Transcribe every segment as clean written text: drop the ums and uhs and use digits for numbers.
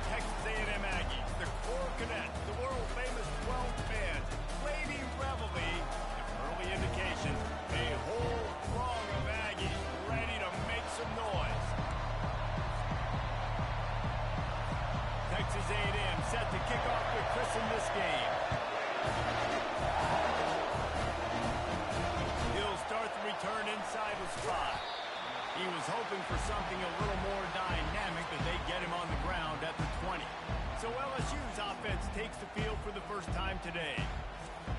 Texas A&M Aggies, the core cadets, the world-famous 12 fans, waving reveille, early indication, a whole throng of Aggies ready to make some noise. Texas A&M set to kick off the christen this game. He'll start the return inside the spot. He was hoping for something a little more dynamic, but they get him on the ground at the 20. So LSU's offense takes the field for the first time today.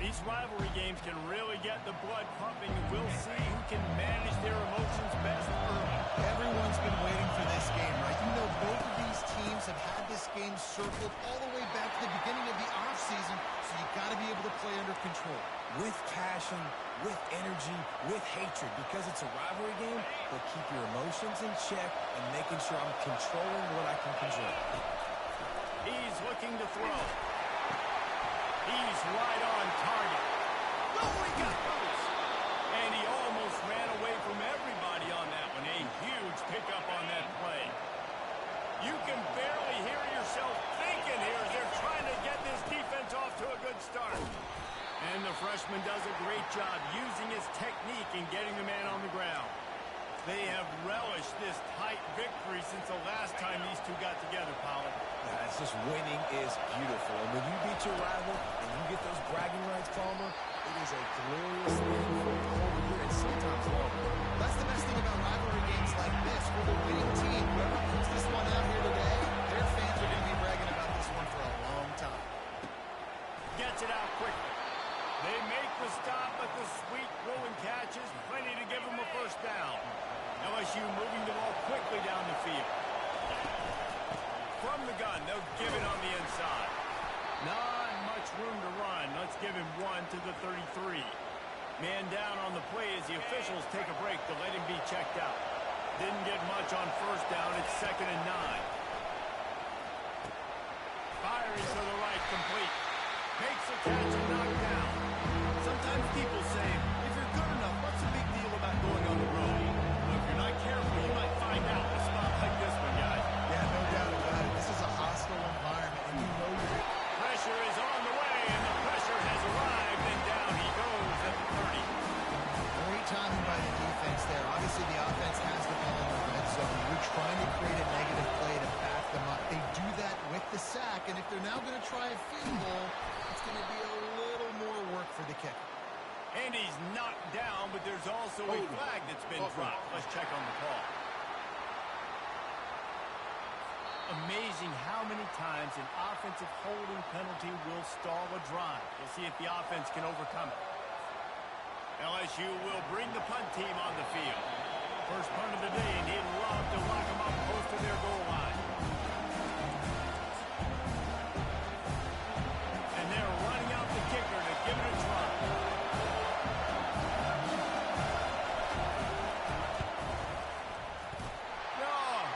These rivalry games can really get the blood pumping, and we'll see who can manage their emotions best early. Everyone's been waiting for this game, right? You know, both of these teams have had this game circled all the way back to the beginning of the offseason, so you've got to be able to play under control. With passion, with energy, with hatred, because it's a rivalry game, but keep your emotions in check and making sure I'm controlling what I can control. He's looking to throw. He's right on target. Oh, he got loose. And he almost ran away from everybody on that one. A huge pickup on that play. You can barely hear yourself thinking here as they're trying to get this defense off to a good start. And the freshman does a great job using his technique and getting the man on the ground. They have relished this tight victory since the last time these two got together, Pollard. Yeah, it's just winning is beautiful. And when you beat your rival and you get those bragging rights, Palmer, it is a glorious thing for the whole year and sometimes longer. That's the best thing about rivalry games like this. For the winning team, whoever puts this one out here today, their fans are going to be bragging about this one for a long time. Gets it out quickly. They make the stop, but the sweet rolling catch is plenty to give them a first down. LSU moving the ball quickly down the field. From the gun, they'll give it on the inside. Not much room to run. Let's give him one to the 33. Man down on the play as the officials take a break to let him be checked out. Didn't get much on first down. It's 2nd and 9. Firing to the right, complete. Makes the catch and knocked down. Sometimes people say, if you're good enough, what's the big deal about going on the road? Well, if you're not careful, you might find out in a spot like this one, guys. Yeah, no doubt about it. This is a hostile environment, and you know you're... Pressure is on the way, and the pressure has arrived, and down he goes at the 30. Great timing by the defense there. Obviously, the offense has the ball in the red zone. You're trying to create a negative play to back them up. They do that with the sack, and if they're now going to try a field goal, it's going to be a little more work for the kicker. And he's knocked down, but there's also a flag that's been dropped. Let's check on the call. Amazing how many times an offensive holding penalty will stall a drive. We'll see if the offense can overcome it. LSU will bring the punt team on the field. First punt of the day, and he'd love to lock them up close to their goal line. And they're running out the kicker to give it a try.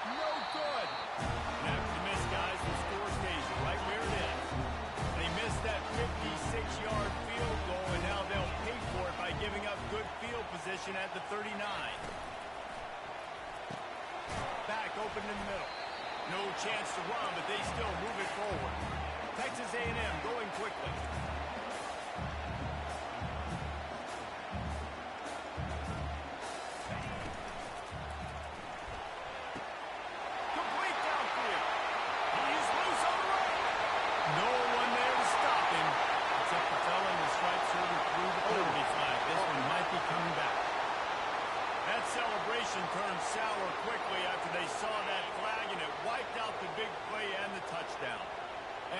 No good. And after the miss, guys, the score stays right where it is. They missed that 56-yard field goal, and now they'll pay for it by giving up good field position at the 39. Back open in the middle. No chance to run, but they still move it forward. Texas A&M going quickly. Complete downfield. He's loose on the right. No one there to stop him, except the fella in the striped shirt who threw the penalty flag. This one might be coming back. That celebration turned sour quickly after they saw that flag, and it wiped out the big play and the touchdown.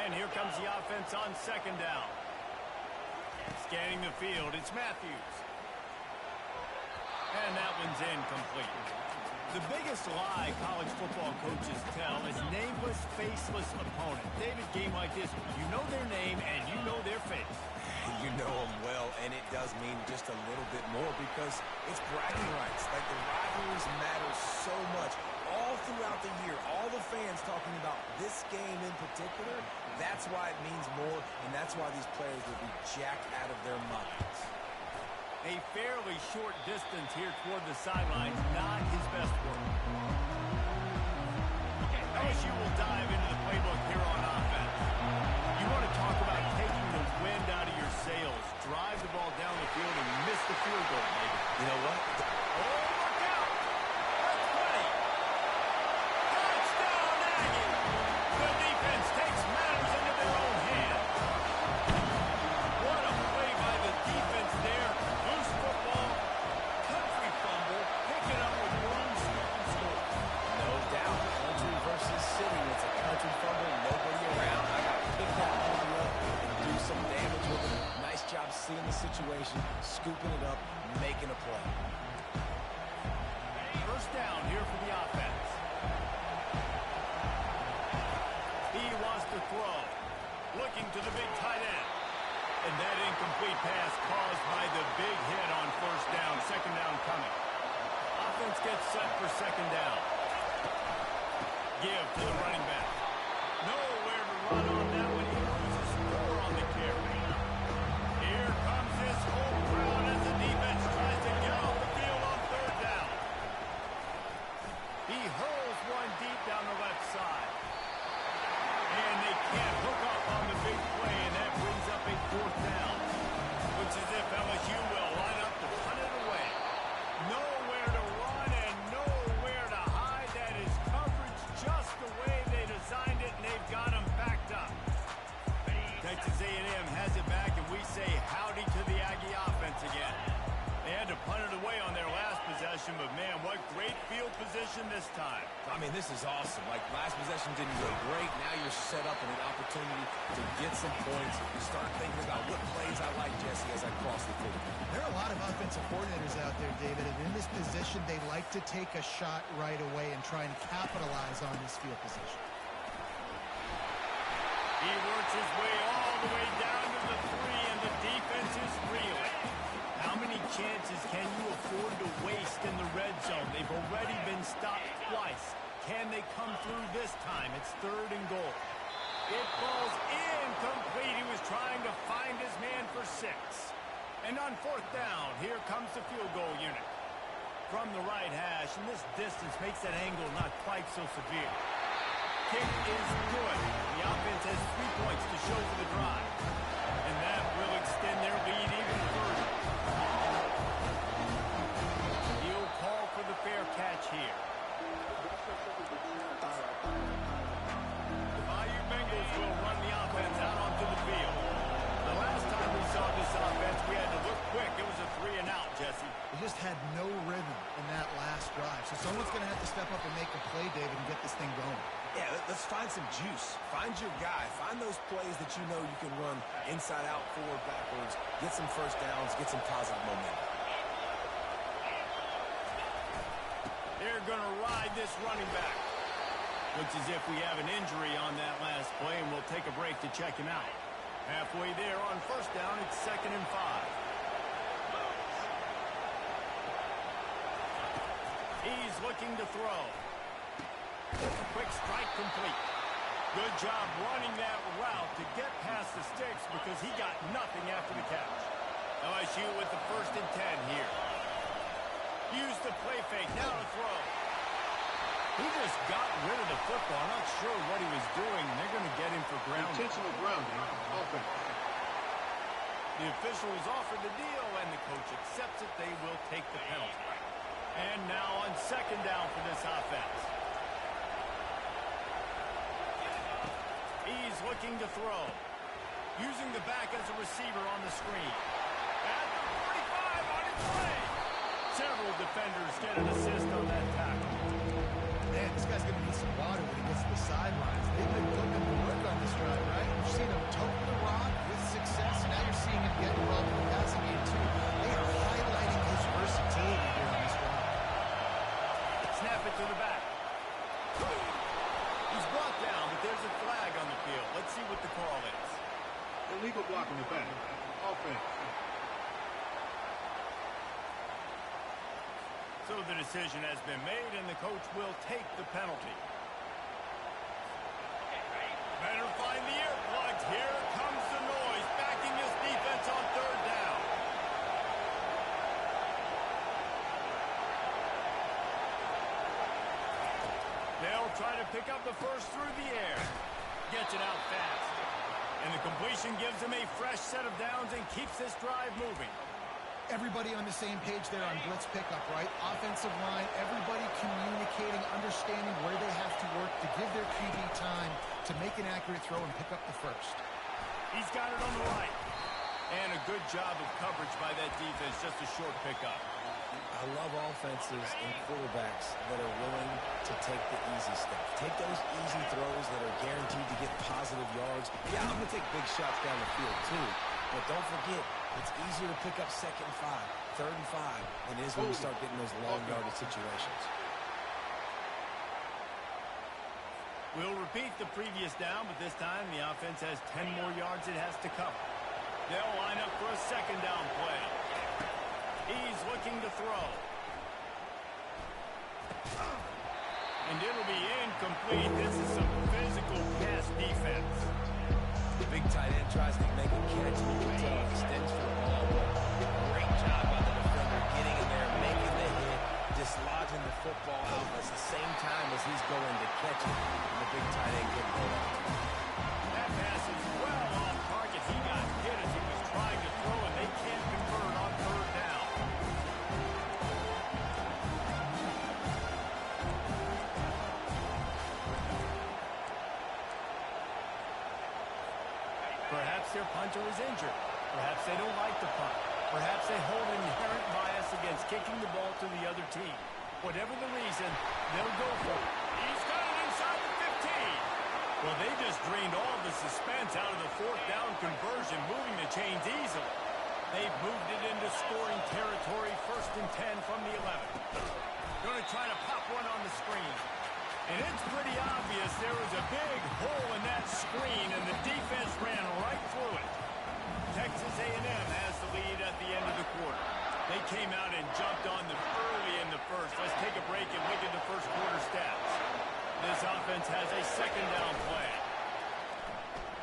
And here comes the offense on 2nd down. Scanning the field, it's Matthews. And that one's incomplete. The biggest lie college football coaches tell is nameless, faceless opponent. David, game like this, you know their name and you know their face. You know them well, and it does mean just a little bit more because it's bragging rights. Like, the rivalries matter so much. All throughout the year, all the fans talking about this game in particular, that's why it means more, and that's why these players will be jacked out of their minds. A fairly short distance here toward the sideline, not his best work. LSU will dive into the playbook here on offense. You want to talk about taking the wind out of your sails. Drive the ball down the field and miss the field goal, maybe. You know what? Oh, look out! That's plenty. Touchdown, Aggie! The defense takes matters into their own hands. What a play by the defense there. Loose football, country fumble, picking up a wrong stupid score. No doubt. Country versus city. It's a country fumble. Nobody around. I got to pick that ball up and do some damage with it. Nice job seeing the situation, scooping it up, making a play. First down here for the offense. He wants to throw. Looking to the big tight end. And that incomplete pass caused by the big hit on first down. Second down coming. Offense gets set for second down. Give to the running back. Nowhere to run on that one. He loses 4 on the carry. Here comes this whole crowd as the defense tries to get off the field on third down. He hurls one deep down the left side. And they can't hook up on the big play, and that brings up a fourth down. Looks as if LSU will line up to punt it away. Nowhere to run and nowhere to hide. That is coverage just the way they designed it, and they've got them backed up. Texas A&M has it back, and we say howdy to the Aggie offense again. They had to punt it away on their last possession, but man, what great field position this time. I mean, this is awesome. Like, last possession didn't go great. Now you're set up in an opportunity to get some points. You start thinking about what plays I like, Jesse, as I cross the field. There are a lot of offensive coordinators out there, David, and in this position, they like to take a shot right away and try and capitalize on this field position. He works his way all the way down to the 3, and the defense is reeling. How many chances can you afford to waste in the red zone? They've already been stopped twice. Can they come through this time? It's 3rd and goal. It falls incomplete. He was trying to find his man for 6. And on 4th down, here comes the field goal unit. From the right hash, and this distance makes that angle not quite so severe. Kick is good. The offense has 3 points to show for the drive. And that will extend their lead even further. He'll call for the fair catch here. The Bayou Bengals will run the offense out onto the field. The last time we saw this offense, we had to look quick. It was a 3 and out, Jesse. They just had no rhythm in that last drive. So someone's going to have to step up and make a play, David, and get this thing going. Yeah, let's find some juice. Find your guy. Find those plays that you know you can run inside out, forward, backwards. Get some first downs. Get some positive momentum. They're going to ride this running back. Looks as if we have an injury on that last play, and we'll take a break to check him out. Halfway there on first down, it's 2nd and 5. He's looking to throw. Quick strike complete. Good job running that route to get past the sticks because he got nothing after the catch. LSU with the 1st and 10 here. Use the play fake, now to throw. He just got rid of the football. I'm not sure what he was doing. They're going to get him for grounding. Intentional grounding. Offense. The official was offered the deal, and the coach accepts it. They will take the penalty. And now on 2nd down for this offense. He's looking to throw. Using the back as a receiver on the screen. At the 45 on its way. Several defenders get an assist on that tackle. Man, this guy's going to need some water when he gets to the sidelines. They've been putting him to work on this drive, right? You've seen him tote the rock with success, and now you're seeing him get involved in the passing game, too. They are highlighting his versatility here on this drive. Snap it to the back. He's brought down, but there's a flag on the field. Let's see what the call is. Illegal block in the back. Offense. So the decision has been made, and the coach will take the penalty. Better find the earplugs. Here comes the noise, backing his defense on 3rd down. They'll try to pick up the first through the air. Gets it out fast. And the completion gives him a fresh set of downs and keeps this drive moving. Everybody on the same page there on blitz pickup, right? Offensive line, everybody communicating, understanding where they have to work to give their QB time to make an accurate throw and pick up the first. He's got it on the right. And a good job of coverage by that defense, just a short pickup. I love offenses and quarterbacks that are willing to take the easy stuff. Take those easy throws that are guaranteed to get positive yards. Yeah, I'm going to take big shots down the field too. But don't forget, it's easier to pick up 2nd and 5, 3rd and 5 than it is when you start getting those long yardage situations. We'll repeat the previous down, but this time the offense has 10 more yards it has to cover. They'll line up for a 2nd down play. He's looking to throw. And it'll be incomplete. This is some physical pass defense. The big tight end tries to make a catch, and you can tell he extends for the ball. Great job by the defender getting in there, making the hit, dislodging the football out at the same time as he's going to catch it. And the big tight end couldn't hold on. That pass is well off target. He got hit as he was trying to throw, and they can't convert on 3rd down. Perhaps their punter is injured. Perhaps they don't like the punt. Perhaps they hold an inherent bias against kicking the ball to the other team. Whatever the reason, they'll go for it. He's got it inside the 15. Well, they just drained all the suspense out of the 4th down conversion, moving the chains easily. They've moved it into scoring territory, 1st and 10 from the 11. Going to try to pop one on the screen. And it's pretty obvious there was a big hole in that screen, and the defense ran right through it. Texas A&M has the lead at the end of the quarter. They came out and jumped on them early in the first. Let's take a break and look at the first quarter stats. This offense has a 2nd down play.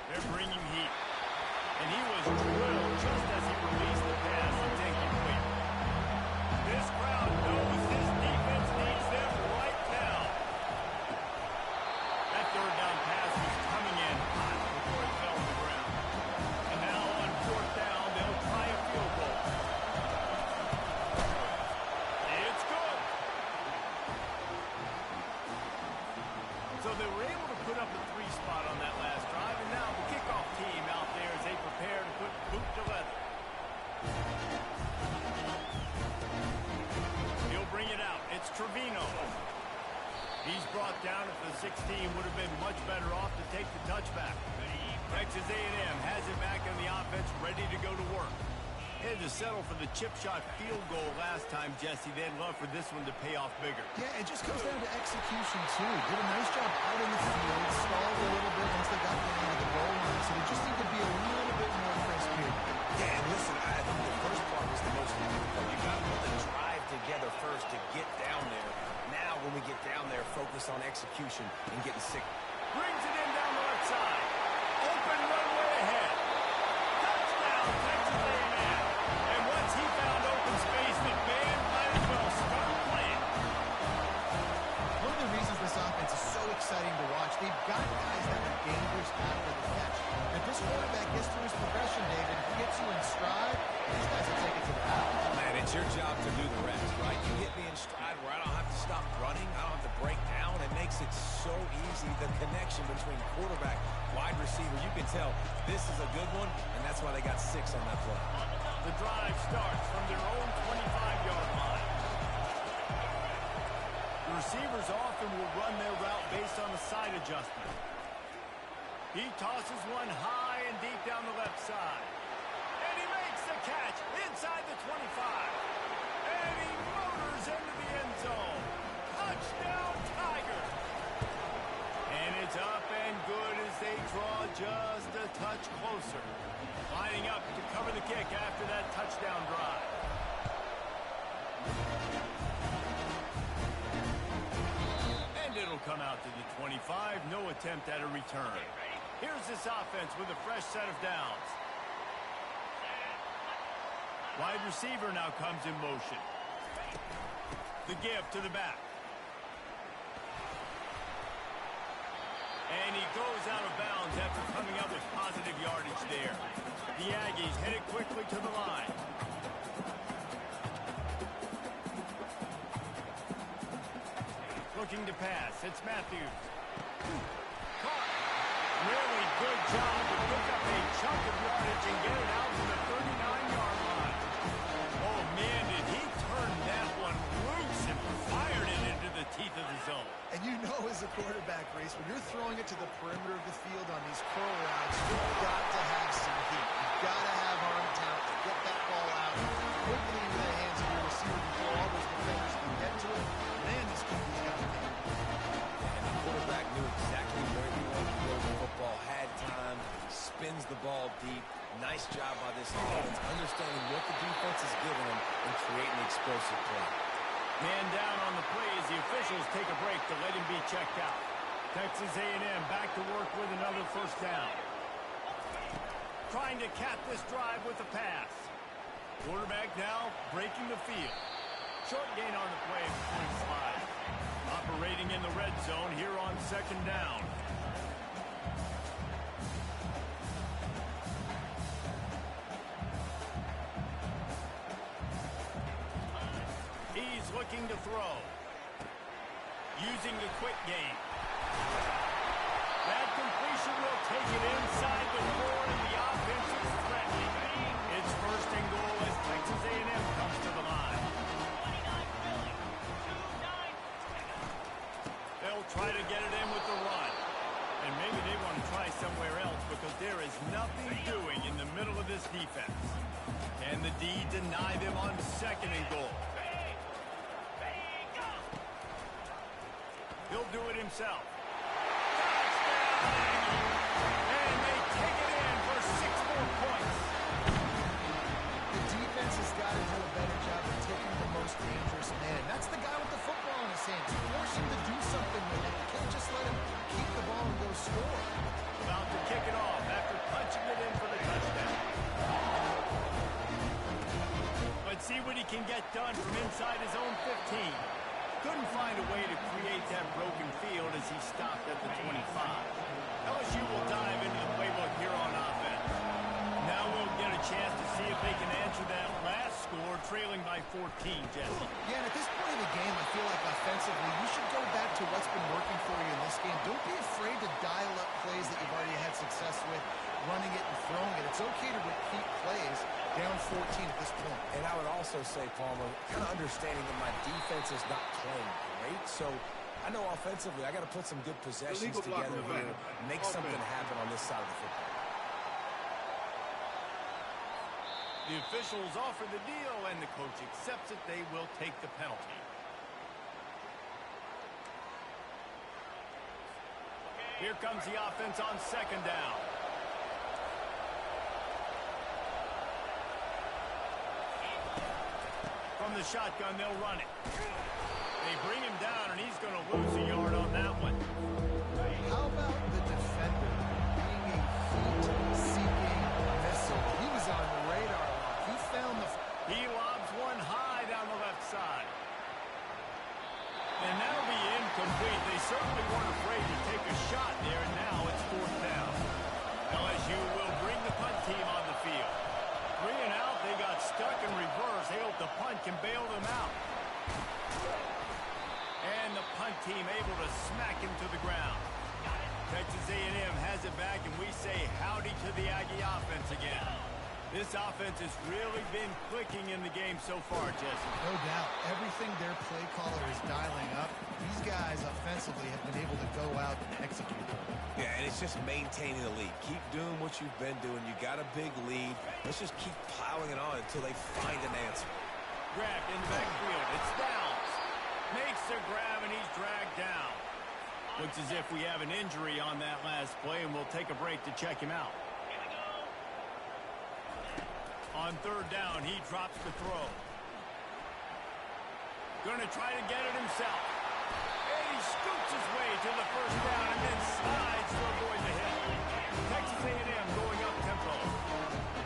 They're bringing heat. And he was drilled just as he released the pass and incomplete. This crowd knows this defense needs them right now. That 3rd down pass was coming in hot before it fell to the ground. And now on 4th down, they'll try a field goal. It's good. So they were able to put up a 3 spot on that last drive, and now the kickoff team out there as they prepare to put boot to leather. He'll bring it out. It's Trevino. He's brought down at the 16, would have been much better off to take the touchback. Texas A&M has it back in the offense, ready to go to work. Had to settle for the chip shot field goal last time, Jesse. They'd love for this one to pay off bigger. Yeah, it just comes down to execution, too. Did a nice job out in the field, stalled a little bit once they got into the goal line, so they just need to be a little bit more crisp here. Yeah, and listen, I think the first part was the most difficult. You got to put the drive together first to get down there. Now, when we get down there, focus on execution and getting sick. Brings it in down the left side. Open runway ahead. Touchdown, Texas A&M. And once he found open space, the band might as well start playing. One of the reasons this offense is so exciting to watch, they've got guys that are dangerous after the catch. If this quarterback gets to his progression, David, if he gets you in stride, these guys will take it to the house. Man, it's your job to do the rest, right? You get me in stride where I don't have to stop running. I don't have to break down. It makes it so easy, the connection between quarterback, wide receiver. You can tell this is a good one, and that's why they got 6 on that play. The drive starts from their own 25-yard line. The receivers often will run their route based on a side adjustment. He tosses one high and deep down the left side. And he makes the catch inside the 25. And he motors into the end zone. Touchdown, Tiger. And it's up and good as they draw just a touch closer. Lining up to cover the kick after that touchdown drive. And it'll come out to the 25. No attempt at a return. Here's this offense with a fresh set of downs. Wide receiver now comes in motion. The give to the back. And he goes out of bounds after coming up with positive yardage there. The Aggies headed quickly to the line. Looking to pass. It's Matthews. Caught. Really good job to pick up a chunk of yardage and get it out to the 39-yard line. Oh, man, did he turn that one loose and fired it into the teeth of the zone. And you know as a quarterback, Reese, when you're throwing it to the perimeter of the field on these curl routes, you've got to have some heat. You've got to have arm talent to get that ball out quickly into the hands of your receiver before all those defenders can get to it. Man, this QB's got to be. And the quarterback knew exactly where he wanted to go with the football, had time, spins the ball deep. Nice job by this offense, understanding what the defense is giving them and creating explosive play. Man down on the play as the officials take a break to let him be checked out. Texas A&M back to work with another first down. Trying to cap this drive with a pass. Quarterback now breaking the field. Short gain on the play before he slides. Operating in the red zone here on second down. He's looking to throw. Using the quick game. That completion will take it inside the 4, and the offense is threatening. It's first and goal as Texas A&M comes to the line. They'll try to get it in with the run. And maybe they want to try somewhere else because there is nothing doing in the middle of this defense. Can the D deny them on second and goal? He'll do it himself. Touchdown! And they take it in for 6 more points. The defense has got to do a better job of taking the most dangerous man. That's the guy with the football in his hands. Force him to do something with it. You can't just let him keep the ball and go score. About to kick it off after punching it in for the touchdown. Let's see what he can get done from inside his own 15. Couldn't find a way to create that broken field as he stopped at the 25. LSU will dive into the playbook here on offense. Now we'll get a chance to see if they can answer that last score, trailing by 14, Jesse. Yeah, and at this point in the game, I feel like offensively, you should go back to what's been working for you in this game. Don't be afraid to dial up plays that you've already had success with, running it and throwing it. It's okay to repeat plays down 14 at this point. And I would also say, Palmer, kind of understanding that my defense is not playing great, so I know offensively I got to put some good possessions together here, make something happen on this side of the football. The officials offer the deal, and the coach accepts it. They will take the penalty. Here comes the offense on second down. From the shotgun, they'll run it. They bring him down, and he's going to lose a yard on that one. How about the defender being a heat-seeking missile? He was on the radar lock. He found the... He lobs one high down the left side. And that'll be incomplete. They certainly weren't afraid to take a shot there, and now it's fourth down. LSU will bring the punt team on the field. 3 and out, they got stuck in reverse. They hope the punt can bail them out. And the punt team able to smack him to the ground. Texas A&M has it back, and we say howdy to the Aggie offense again. This offense has really been clicking in the game so far, Jesse. No doubt. Everything their play caller is dialing up, these guys offensively have been able to go out and execute. Yeah, and it's just maintaining the lead. Keep doing what you've been doing. You got a big lead. Let's just keep piling it on until they find an answer. Grabbed in the backfield. It's Downs. Makes the grab, and he's dragged down. Looks as if we have an injury on that last play, and we'll take a break to check him out. On third down, he drops the throw. Going to try to get it himself. And he scoots his way to the first down and then slides to avoid the hit. Texas A&M going up tempo.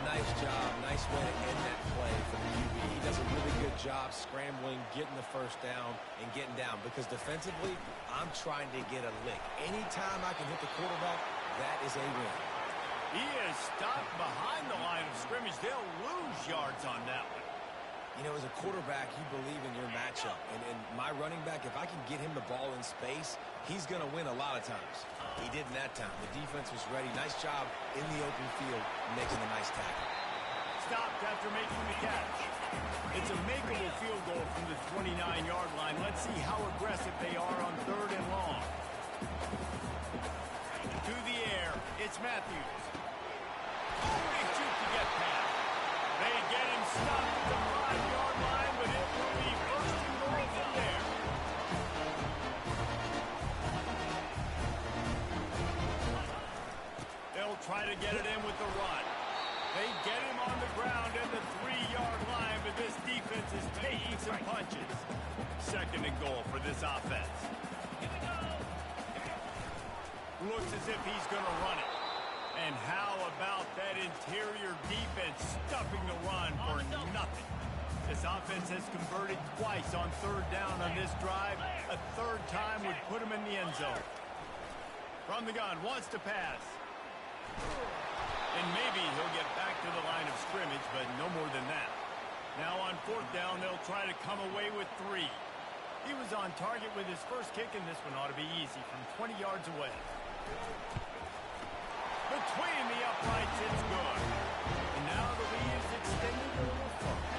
Nice job. Nice way to end that play. for the QB. He does a really good job scrambling, getting the first down, and getting down. Because defensively, I'm trying to get a lick. Anytime I can hit the quarterback, that is a win. He is stopped behind the line of scrimmage. They'll lose yards on that one. You know, as a quarterback, you believe in your matchup. And my running back, if I can get him the ball in space, he's going to win a lot of times. He did in that time. The defense was ready. Nice job in the open field, making a nice tackle. Stopped after making the catch. It's a makeable field goal from the 29-yard line. Let's see how aggressive they are on 3rd and long. To the air, it's Matthews. Oh, he shoots to get past. They get him stopped at the 5-yard line, but it will be 1st and goal from there. They'll try to get it in with the run. They get him on the ground at the 3-yard line, but this defense is taking some punches. 2nd and goal for this offense. Looks as if he's going to run it. And how about that interior defense stuffing the run for nothing? This offense has converted twice on 3rd down on this drive. A 3rd time would put him in the end zone. From the gun, wants to pass. And maybe he'll get back to the line of scrimmage, but no more than that. Now on 4th down, they'll try to come away with 3. He was on target with his first kick, and this one ought to be easy from 20 yards away. Between the uprights, it's good. And now the lead is extended a little further.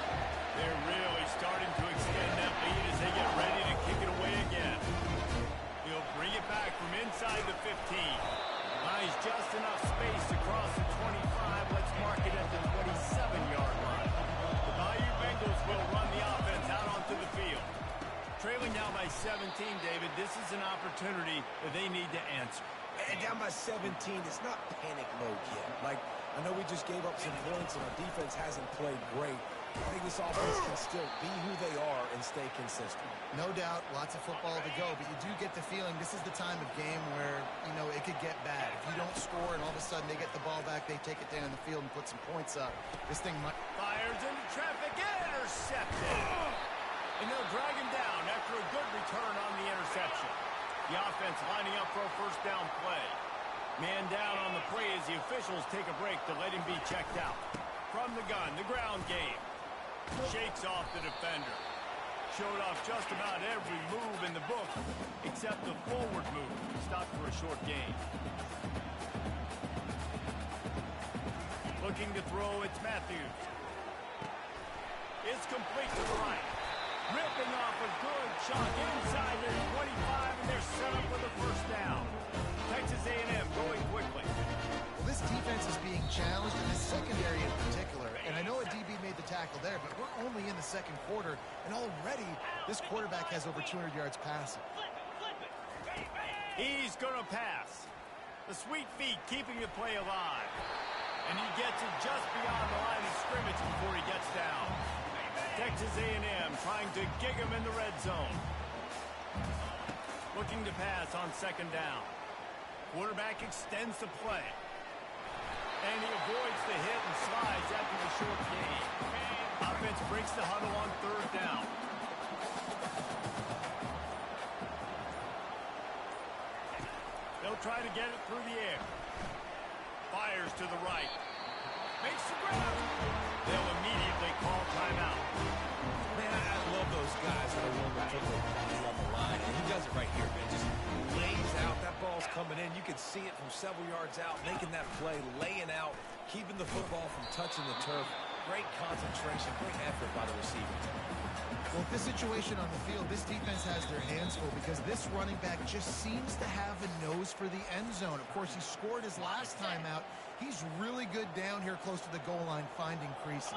They're really starting to extend that lead as they get ready to kick it away again. He'll bring it back from inside the 15. Buys just enough space across the 25. Let's mark it at the 27-yard line. The Bayou Bengals will run the offense out onto the field. Trailing now by 17, David, this is an opportunity that they need to answer. And down by 17, it's not panic mode yet. Like, I know we just gave up some points and our defense hasn't played great. I think this offense can still be who they are and stay consistent. No doubt, lots of football to go, but you do get the feeling this is the time of game where, you know, it could get bad. If you don't score and all of a sudden they get the ball back, they take it down the field and put some points up. This thing might... Fires into traffic, intercepted. And they'll drag him down after a good return on the interception. The offense lining up for a 1st down play. Man down on the play as the officials take a break to let him be checked out. From the gun, the ground game. Shakes off the defender. Showed off just about every move in the book except the forward move. Stopped for a short gain. Looking to throw, it's Matthews. It's complete to the right. Ripping off a good chunk inside their 25, and they're set up with a 1st down. Texas A&M going quickly. Well, this defense is being challenged in this secondary in particular, and I know a DB made the tackle there, but we're only in the 2nd quarter, and already this quarterback has over 200 yards passing. He's going to pass. The sweet feet keeping the play alive. And he gets it just beyond the line of scrimmage before he gets down. Texas A&M trying to gig him in the red zone. Looking to pass on 2nd down. Quarterback extends the play. And he avoids the hit and slides after the short gain. Offense breaks the huddle on 3rd down. They'll try to get it through the air. Fires to the right. Makes the grab. They'll immediately call timeout. Man, I love those guys that are willing to put their body on the line. And he does it right here, man. Just lays out. That ball's coming in. You can see it from several yards out, making that play, laying out, keeping the football from touching the turf. Great concentration, great effort by the receiver. Well, this situation on the field, this defense has their hands full because this running back just seems to have a nose for the end zone. Of course, he scored his last time out. He's really good down here close to the goal line, finding creases.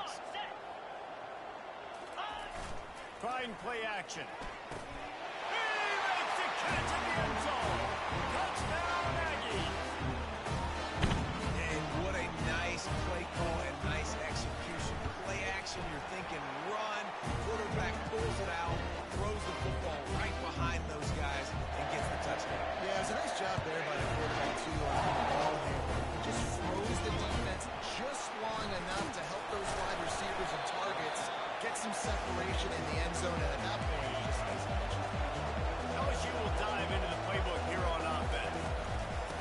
Trying play action. He makes the catch in the end zone. Touchdown, Aggies. And what a nice play call and nice execution. Play action, you're thinking run. Quarterback pulls it out, throws the football right behind those guys, and gets the touchdown. Yeah, it's a nice job there by the quarterback, too, on the ball here. He just froze the defense just long enough to help those wide receivers and targets possession in the end zone, and at that point, it's just LSU will dive into the playbook here on offense.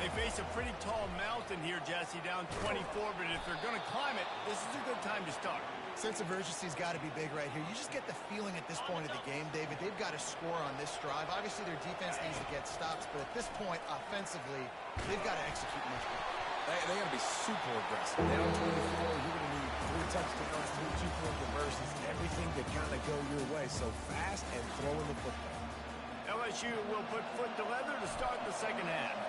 They face a pretty tall mountain here, Jesse, down 24, but if they're going to climb it, this is a good time to start. sense of urgency's got to be big right here. You just get the feeling at this point of the game, David, they've got to score on this drive. Obviously, their defense needs to get stops, but at this point, offensively, they've got to execute much better. They got to be super aggressive. Down 24, you're going to need 3 touchdowns, 3 two-point conversions, everything to kind of go your way. So fast and throwing the football. LSU will put foot to leather to start the second half.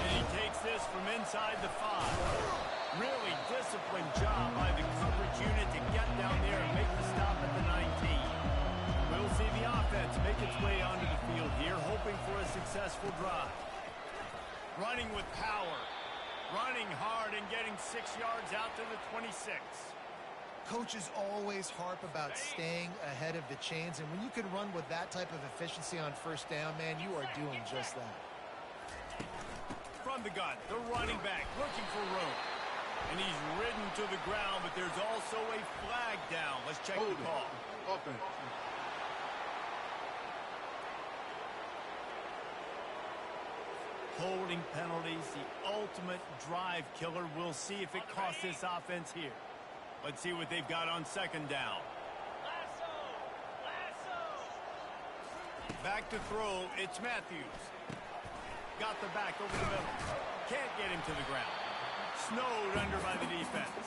And he takes this from inside the 5. Really disciplined job by the coverage unit to get down there and make the stop at the 19. We'll see the offense make its way onto the field here, hoping for a successful drive. Running with power. Running hard and getting 6 yards out to the 26. Coaches always harp about staying ahead of the chains, and when you can run with that type of efficiency on first down, man, you are doing just that. From the gun, the running back looking for room. And he's ridden to the ground, but there's also a flag down. Let's check the call. Offense. Holding penalties, the ultimate drive killer. We'll see if it costs this offense here. Let's see what they've got on second down. Back to throw, it's Matthews. Got the back over the middle. Can't get him to the ground. Snowed under by the defense.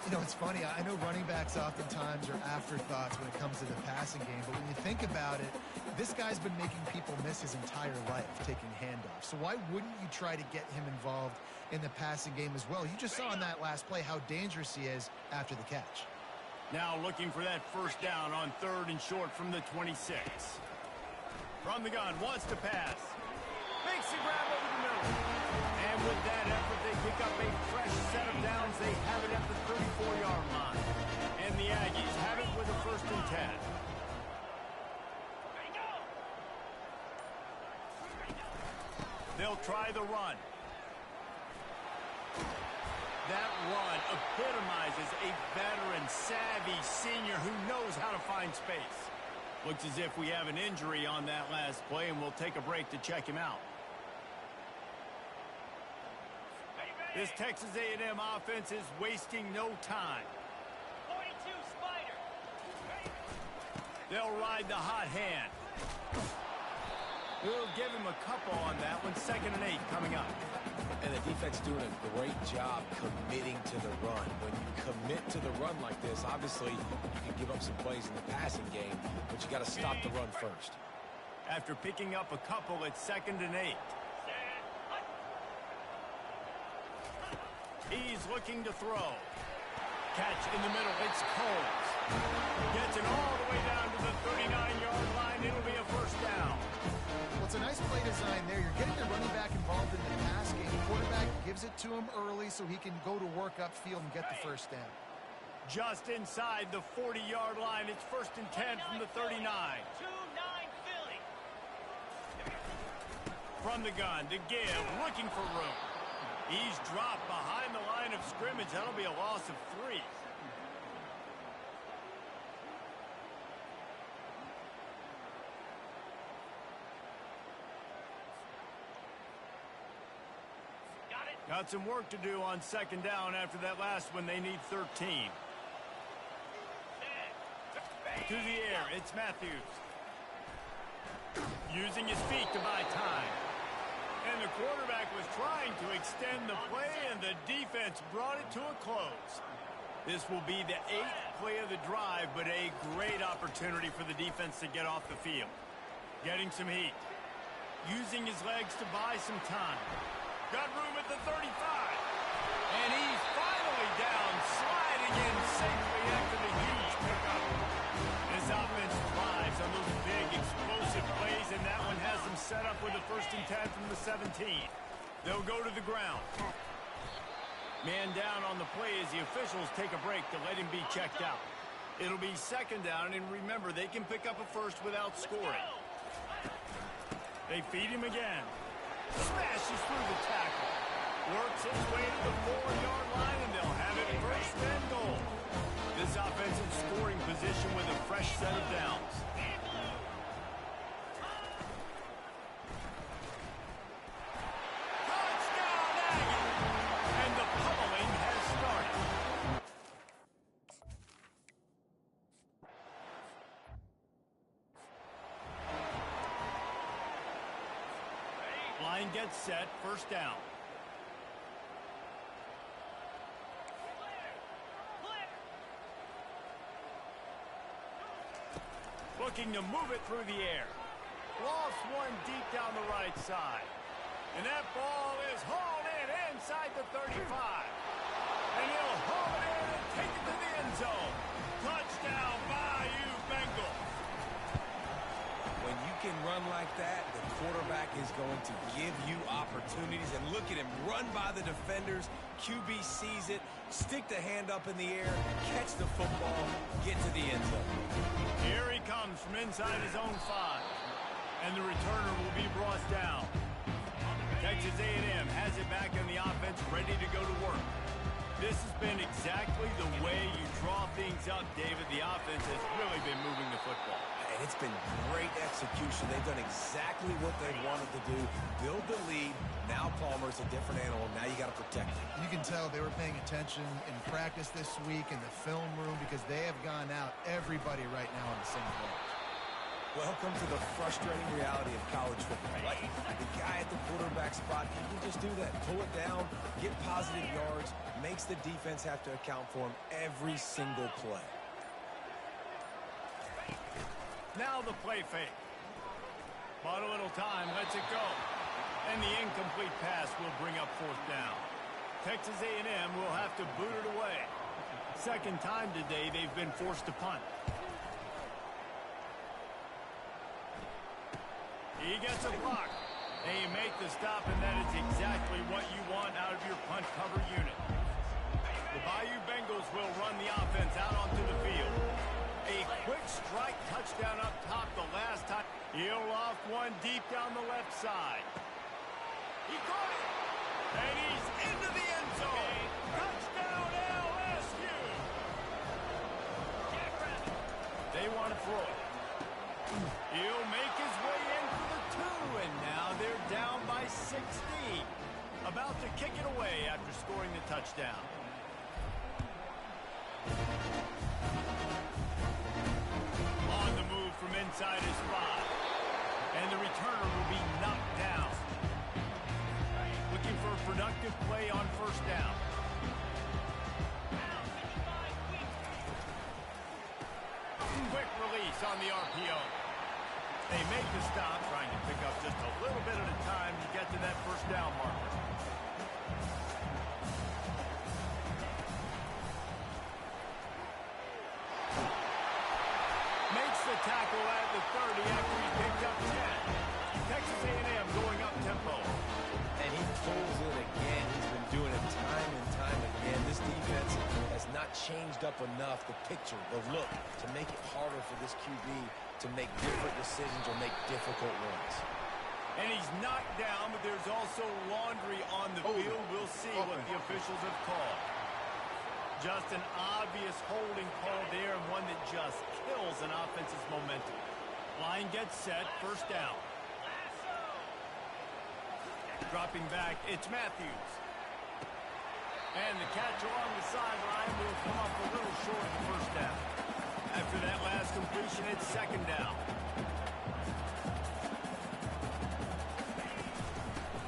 You know, it's funny. I know running backs oftentimes are afterthoughts when it comes to the passing game, but when you think about it, this guy's been making people miss his entire life taking handoffs. So why wouldn't you try to get him involved in the passing game as well? You just saw in that last play how dangerous he is after the catch. Now looking for that first down on 3rd and short from the 26. From the gun, wants to pass. Makes the grab over the middle. And with that effort, they pick up a fresh set of downs. They have it at the 34-yard line. And the Aggies have it with a 1st and 10. They'll try the run. That run epitomizes a veteran, savvy senior who knows how to find space. Looks as if we have an injury on that last play, and we'll take a break to check him out. This Texas A&M offense is wasting no time. 42 Spider. They'll ride the hot hand. We'll give him a couple on that one. 2nd and 8 coming up. And the defense doing a great job committing to the run. When you commit to the run like this, obviously you can give up some plays in the passing game, but you got to stop the run first. After picking up a couple, it's 2nd and 8. He's looking to throw. Catch in the middle. It's Coles. Gets it all the way down to the 39-yard line. It'll be a 1st down. Well, it's a nice play design there. You're getting the running back involved in the pass game. The quarterback gives it to him early so he can go to work upfield and get the 1st down. Just inside the 40-yard line. It's 1st and 10 from the 39. 2-9 Philly. From the gun, to give, looking for room. He's dropped behind the line of scrimmage. That'll be a loss of 3. Got some work to do on 2nd down. After that last one, they need 13. To the air, it's Matthews. Using his feet to buy time. And the quarterback was trying to extend the play, and the defense brought it to a close. This will be the 8th play of the drive, but a great opportunity for the defense to get off the field. Getting some heat. Using his legs to buy some time. Got room at the 35. And he's finally down, sliding in safely after the huge pickup. This offense thrives on those big, explosive plays, and that one has them set up with a 1st and 10 from the 17. They'll go to the ground. Man down on the play as the officials take a break to let him be checked out. It'll be 2nd down, and remember, they can pick up a 1st without scoring. They feed him again. Smashes through the tackle. Works his way to the 4-yard line This offensive scoring position with a fresh set of downs. Touchdown, Aggies! And the pummeling has started. Line gets set, first down. Looking to move it through the air. Lost one deep down the right side. And that ball is hauled in inside the 35. And he'll haul it in and take it to the end zone. Touchdown, Bayou Bengals. When you can run like that, the quarterback is going to give you opportunities. And look at him run by the defenders. QB sees it, stick the hand up in the air, catch the football, get to the end zone. Here he comes from inside his own 5. And the returner will be brought down. Texas A&M has it back in the offense, ready to go to work. This has been exactly the way you draw things up, David. The offense has really been moving the football. And it's been great execution. They've done exactly what they wanted to do. Build the lead. Now Palmer's a different animal. Now you got to protect him. You can tell they were paying attention in practice this week in the film room because they have gone out everybody right now on the same page. Welcome to the frustrating reality of college football. Like, the guy at the quarterback spot, he can just do that. Pull it down, get positive yards, makes the defense have to account for him every single play. Now the play fake. But a little time, lets it go. And the incomplete pass will bring up fourth down. Texas A&M will have to boot it away. Second time today they've been forced to punt. He gets a block. And you make the stop, and that is exactly what you want out of your punt cover unit. The Bayou Bengals will run the offense out onto the field. A quick strike touchdown up top the last time. He'll loft one deep down the left side. He caught it. And he's into the end zone. Touchdown LSU. They want to throw it. He'll make his way in for the 2, and now they're down by 16. About to kick it away after scoring the touchdown. On the move from inside his spot. And the returner will be knocked down. Looking for a productive play on first down. Quick release on the RPO. They make the stop, trying to pick up just a little bit at a time to get to that first down marker. Makes the tackle at the 30 after he picked up 10. Texas A&M going up tempo. And he pulls it again. He's been doing it time and time again. This defense has not changed up enough, the picture, the look, to make it harder for this QB to make different decisions or make difficult ones. And he's knocked down, but there's also laundry on the field. We'll see what the officials have called. Just an obvious holding call there, and one that just kills an offense's momentum. Line gets set, first down. Dropping back, it's Matthews. And the catch along the sideline will come up a little short of the first down. After that last completion, it's second down.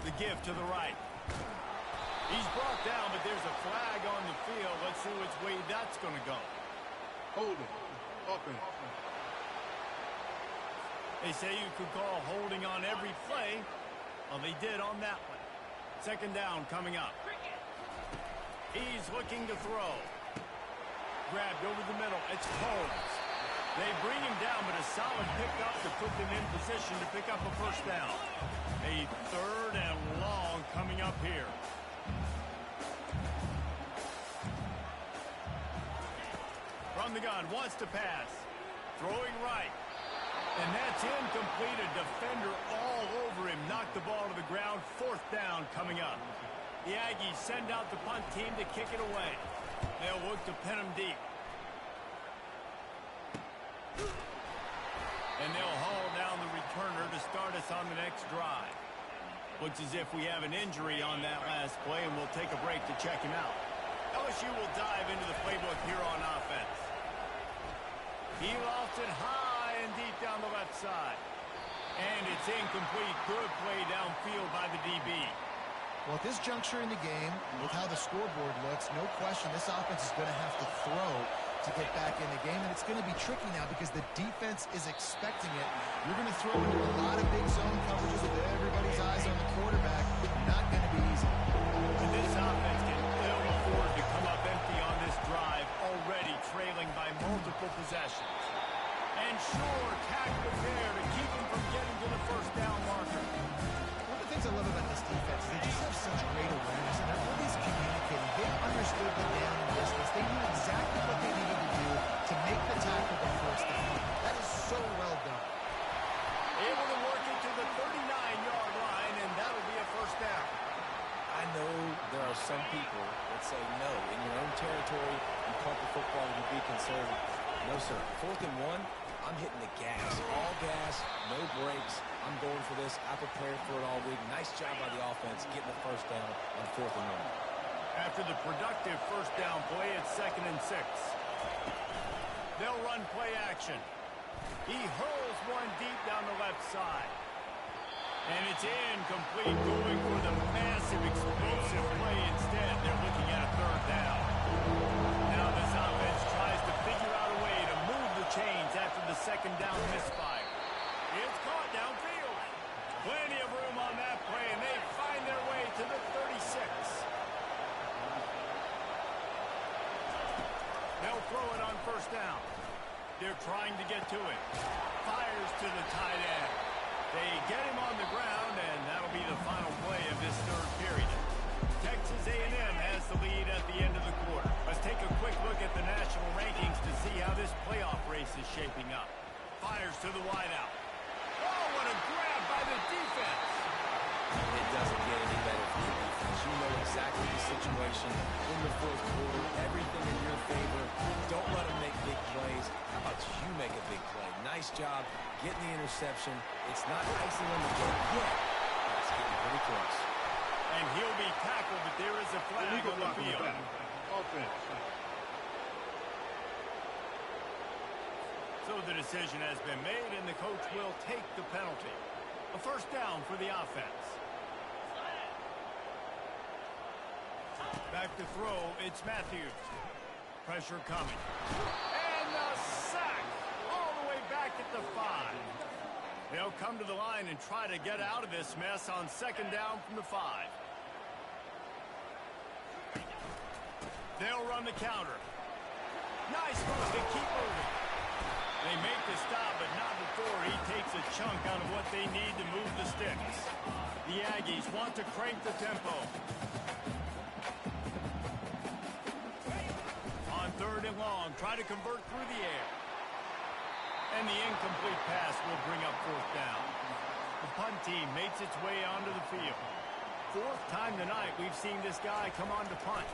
The give to the right. He's brought down, but there's a flag on the field. Let's see which way that's going to go. Holding. Offense. They say you could call holding on every play. Well, they did on that one. Second down coming up. He's looking to throw. Grabbed over the middle. It's Holmes. They bring him down, but a solid pickup to put them in position to pick up a first down. A third and long coming up here. From the gun, wants to pass. Throwing right. And that's incomplete. A defender all over him. Knocked the ball to the ground. Fourth down coming up. The Aggies send out the punt team to kick it away. They'll look to pin him deep. And they'll haul down the returner to start us on the next drive. Looks as if we have an injury on that last play, and we'll take a break to check him out. LSU will dive into the playbook here on offense. He lofts it high and deep down the left side. And it's incomplete. Good play downfield by the DB. Well, at this juncture in the game, with how the scoreboard looks, no question this offense is going to have to throw to get back in the game, and it's going to be tricky now because the defense is expecting it. You're going to throw into a lot of big zone coverages with everybody's eyes on the quarterback. Not going to be easy. And this offense can ill afford to come up empty on this drive, already trailing by multiple possessions. And sure, tackle there to keep him from getting to the first down marker. One of the things I love about this defense is they just have such great awareness, and they're always communicating. They understood the down and distance. They knew exactly what they needed to do to make the tackle the first down. That is so well done. Able to work it to the 39-yard line, and that'll be a first down. I know there are some people that say, no, in your own territory, you punt the football, you be conservative. No, sir. 4th and 1, I'm hitting the gas. All gas, no brakes. I'm going for this. I prepared for it all week. Nice job by the offense getting the first down on 4th and 1. After the productive first down play, it's 2nd and 6. They'll run play action. He hurls one deep down the left side. And it's incomplete, going for the massive explosive play instead. They're looking at a 3rd down. Now this offense tries to figure out a way to move the chains after the 2nd down misfire. It's caught downfield. Plenty of room on that play, and they find their way to the 36. They'll throw it on 1st down. They're trying to get to it. Fires to the tight end. They get him on the ground, and that'll be the final play of this 3rd period. Texas A&M has the lead at the end of the quarter. Let's take a quick look at the national rankings to see how this playoff race is shaping up. Fires to the wideout. Oh, what a grab by the defense. It doesn't get any better for the defense. You know exactly the situation in the 4th quarter. Everything in your favor. Don't let them make big plays. How about you make a big play? Nice job getting the interception. It's not icing on the cake yet, but it's getting pretty close. And he'll be tackled, but there is a flag on the field. Offense. So the decision has been made, and the coach will take the penalty. A first down for the offense. Back to throw, it's Matthews. Pressure coming. And the sack all the way back at the 5. They'll come to the line and try to get out of this mess on 2nd down from the 5. They'll run the counter. Nice move to keep moving. They make the stop, but not before he takes a chunk out of what they need to move the sticks. The Aggies want to crank the tempo. On 3rd and long, try to convert through the air. And the incomplete pass will bring up 4th down. The punt team makes its way onto the field. 4th time tonight we've seen this guy come on to punt.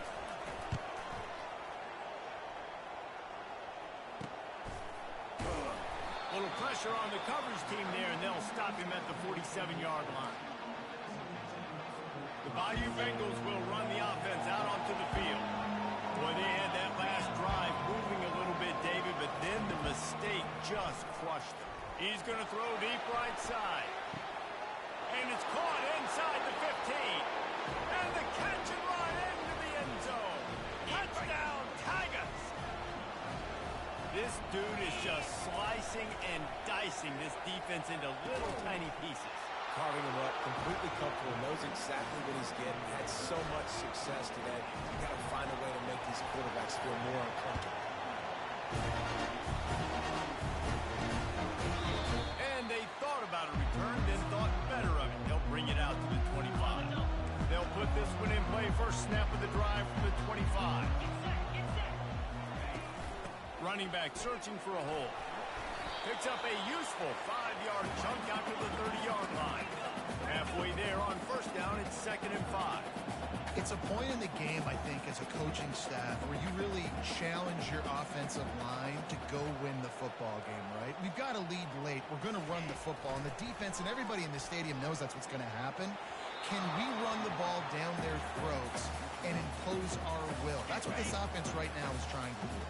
Little pressure on the coverage team there, and they'll stop him at the 47-yard line. The Bayou Bengals will run the offense out onto the field. Boy, they had that last drive moving a little bit, David, but then the mistake just crushed them. He's going to throw deep right side. And it's caught inside the 15. And the catch and run into the end zone. Touchdown, Tigers! This dude is just slicing and dicing this defense into little tiny pieces. Carving him up, completely comfortable, knows exactly what he's getting, had so much success today. You got to find a way to make these quarterbacks feel more uncomfortable. And they thought about a return, then thought better of it. They'll bring it out to the 25. They'll put this one in play, first snap of the drive from the 25. Running back searching for a hole. Picks up a useful 5-yard chunk out to the 30-yard line. Halfway there on 1st down, it's 2nd and 5. It's It's a point in the game, I think, as a coaching staff where you really challenge your offensive line to go win the football game, right? We've got to lead late. We're going to run the football. And the defense and everybody in the stadium knows that's what's going to happen. Can we run the ball down their throats and impose our will? That's what this offense right now is trying to do.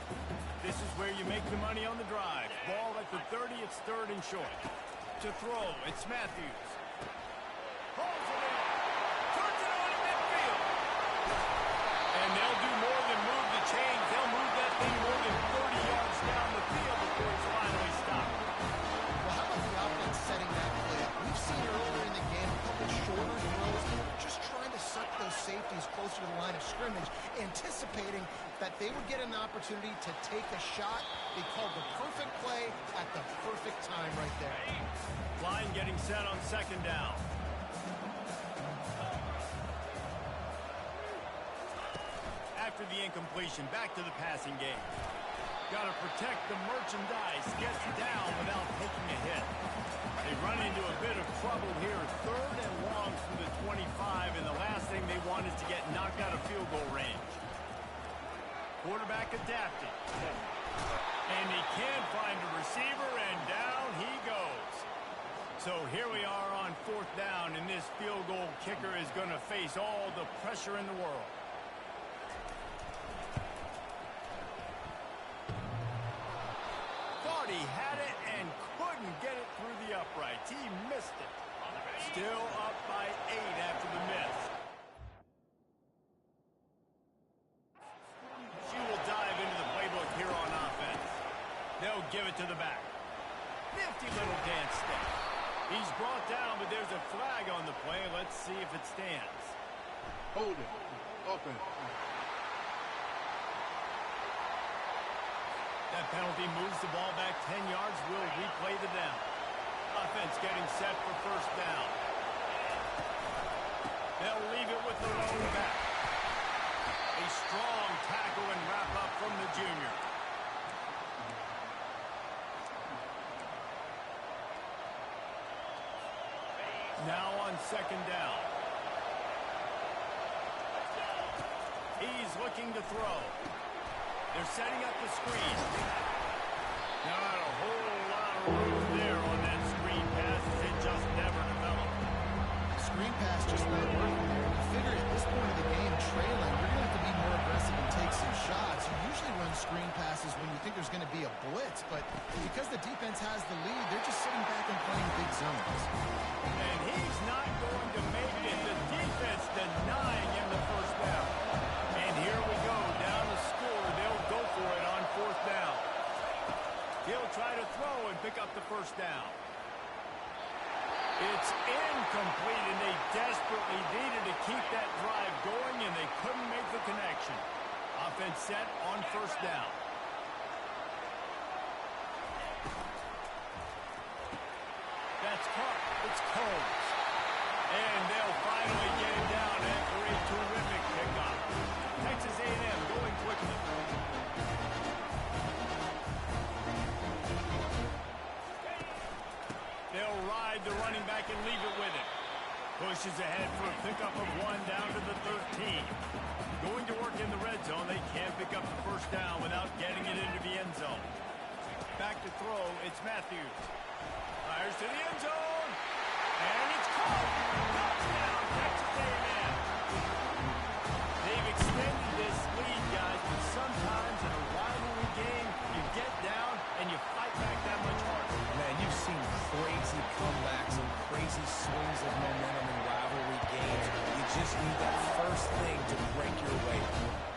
This is where you make the money on the drive. Ball at the 30, it's third and short. To throw, it's Matthews. Holds it in. Turns it on in midfield. And they'll do more than move the chains. They'll move that thing more than 30 yards down the field before it's finally stopped. Well, how about the offense setting that play up? We've seen earlier in the game a couple shorter throws, just trying to suck those safeties closer to the line of scrimmage, anticipating that they would get an opportunity to take a shot. They called the perfect play at the perfect time right there. Line getting set on second down. After the incompletion, back to the passing game. Got to protect the merchandise. Gets down without taking a hit. They run into a bit of trouble here. Third and long from the 25, and the last thing they want is to get knocked out of field goal range. Quarterback adapted. And he can't find a receiver, and down he goes. So here we are on fourth down, and this field goal kicker is going to face all the pressure in the world. Thought he had it and couldn't get it through the uprights. He missed it. Still up by 8 after the miss. She will dive into the playbook here on offense. They'll give it to the back. Nifty little dance step. He's brought down, but there's a flag on the play. Let's see if it stands. Hold it. Offense. That penalty moves the ball back 10 yards. We'll replay the down. Offense getting set for first down. They'll leave it with their own back. A strong tackle and wrap up from the junior. Now on second down. He's looking to throw. They're setting up the screen. Not a whole lot of room there on that screen pass as it just never developed. Screen pass just not working there. You figure at this point of the game, trailing, you're going to have to be more aggressive and take some shots. You usually run screen passes when you think there's going to be a blitz, but because the defense has the lead, they're just sitting back and playing big zones. And he's not going to make it. The defense denying him the first down. And here we go, down the score. They'll go for it on fourth down. He'll try to throw and pick up the first down. It's incomplete, and they desperately needed to keep that drive going, and they couldn't make the connection. Offense set on first down. That's caught. It's Combs. And they'll finally get him down after a terrific pickup. Texas A&M going quickly. They'll ride the running back and leave it with him. Pushes ahead for a pickup of 1 down to the 13. Going to work in the red zone. They can't pick up the first down without getting it into the end zone. Back to throw. It's Matthews. Fires to the end zone. And it's caught. Touchdown, Texas A&M. They've extended this lead, guys, but sometimes in a rivalry game, you get down and you fight back that much harder. Man, you've seen crazy comebacks and crazy swings of momentum in rivalry games. You just need that first thing to break your way.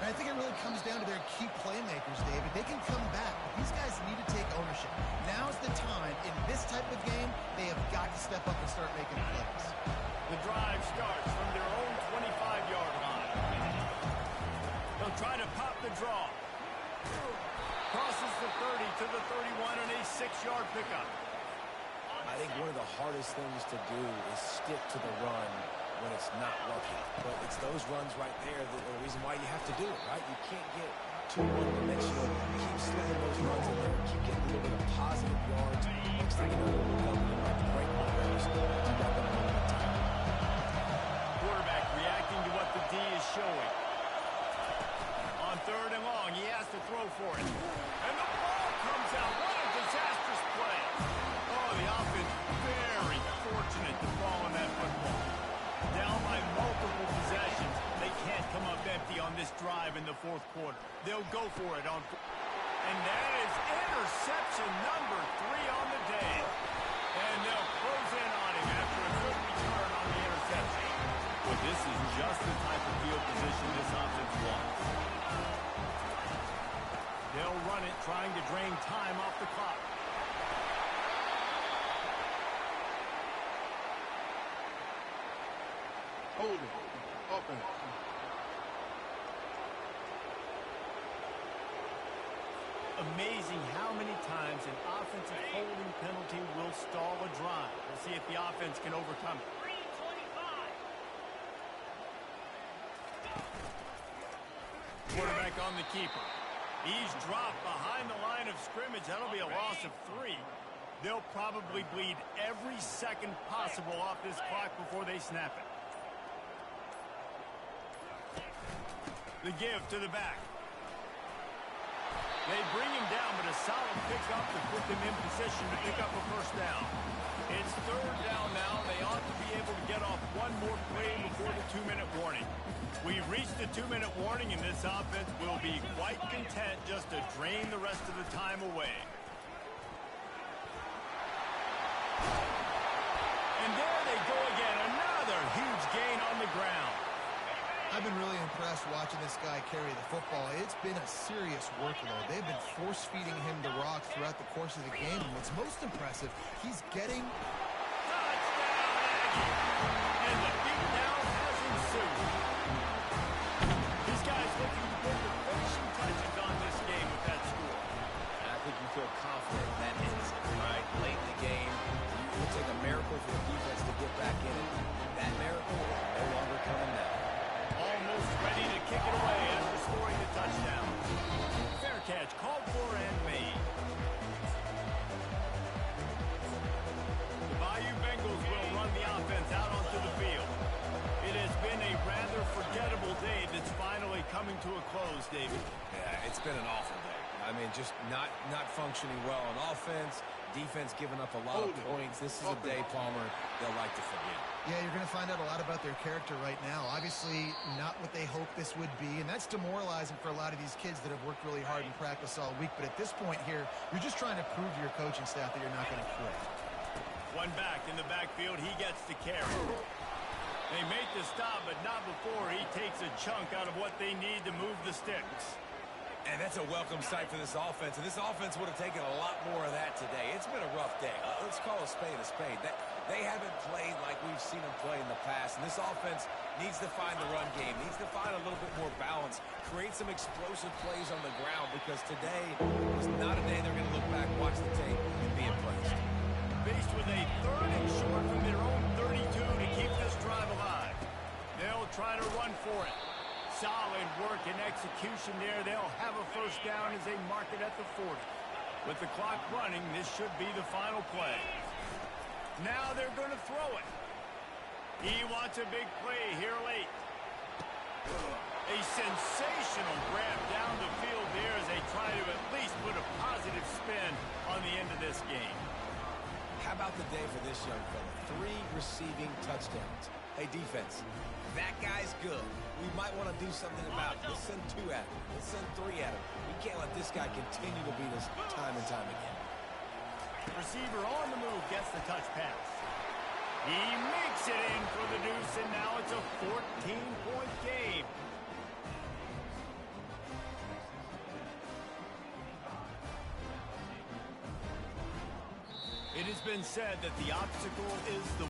I think it really comes down to their key playmakers, David. They can come back, but these guys need to take ownership. Now's the time. In this type of game, they have got to step up and start making plays. The drive starts from their own 25-yard line. They'll try to pop the draw. Crosses the 30 to the 31 on a 6-yard pickup. I think one of the hardest things to do is stick to the run when it's not working. But it's those runs right there that are the reason why you have to do it, right? You can't get too one-dimensional. Keep slinging those runs in there. Keep getting a little bit of positive yards. Next thing you know, you'll look up and you might break one of those. You got that moment of time. Quarterback reacting to what the D is showing. this drive in the fourth quarter. They'll go for it on... And that is interception number 3 on the day. And they'll close in on him after a good return on the interception. But this is just the type of field position this offense wants. They'll run it, trying to drain time off the clock. Hold it. Offense. Amazing how many times an offensive holding penalty will stall a drive. We'll see if the offense can overcome it. 3:25. Quarterback on the keeper. He's dropped behind the line of scrimmage. That'll be a loss of 3. They'll probably bleed every second possible off this clock before they snap it. The give to the back. They bring him down, but a solid pickup to put them in position to pick up a first down. It's third down now. They ought to be able to get off one more play before the 2-minute warning. We've reached the 2-minute warning, and this offense will be quite content just to drain the rest of the time away. And there they go again. Another huge gain on the ground. I've been really impressed watching this guy carry the football. It's been a serious workload. They've been force-feeding him the rock throughout the course of the game. And what's most impressive, he's getting... Touchdown, Aggie! And the beatdown has ensued. These guys looking to put the finishing touches on this game with that score. I think you feel confident that ends it, right? Late in the game, it will take a miracle for the defense to get back in it. That miracle is no longer coming now. Almost ready to kick it away after scoring the touchdown. Fair catch called for and made. The Bayou Bengals will run the offense out onto the field. It has been a rather forgettable day that's finally coming to a close, David. Yeah, it's been an awful day. I mean, just not functioning well on offense. Defense giving up a lot of points. This is a day, Palmer, they'll like to forget. Yeah, you're going to find out a lot about their character right now. Obviously, not what they hoped this would be, and that's demoralizing for a lot of these kids that have worked really hard in practice all week. But at this point here, you're just trying to prove to your coaching staff that you're not going to quit. One back in the backfield, he gets the carry. They make the stop, but not before he takes a chunk out of what they need to move the sticks. And that's a welcome sight for this offense. And this offense would have taken a lot more of that today. It's been a rough day. Let's call a spade a spade. They haven't played like we've seen them play in the past. And this offense needs to find the run game, needs to find a little bit more balance, create some explosive plays on the ground, because today is not a day they're going to look back, watch the tape, and be impressed. Faced with a 3rd and short from their own 32 to keep this drive alive. They'll try to run for it. Solid work and execution there. They'll have a first down as they mark it at the 40. With the clock running, this should be the final play. Now they're going to throw it. He wants a big play here late. A sensational grab down the field there as they try to at least put a positive spin on the end of this game. How about the day for this young fella? 3 receiving touchdowns. Hey, defense, that guy's good. We might want to do something about it. Let's send 2 at him. Let's send 3 at him. We can't let this guy continue to beat us time and time again. Receiver on the move gets the touch pass. He makes it in for the deuce, and now it's a 14-point game. It has been said that the obstacle is the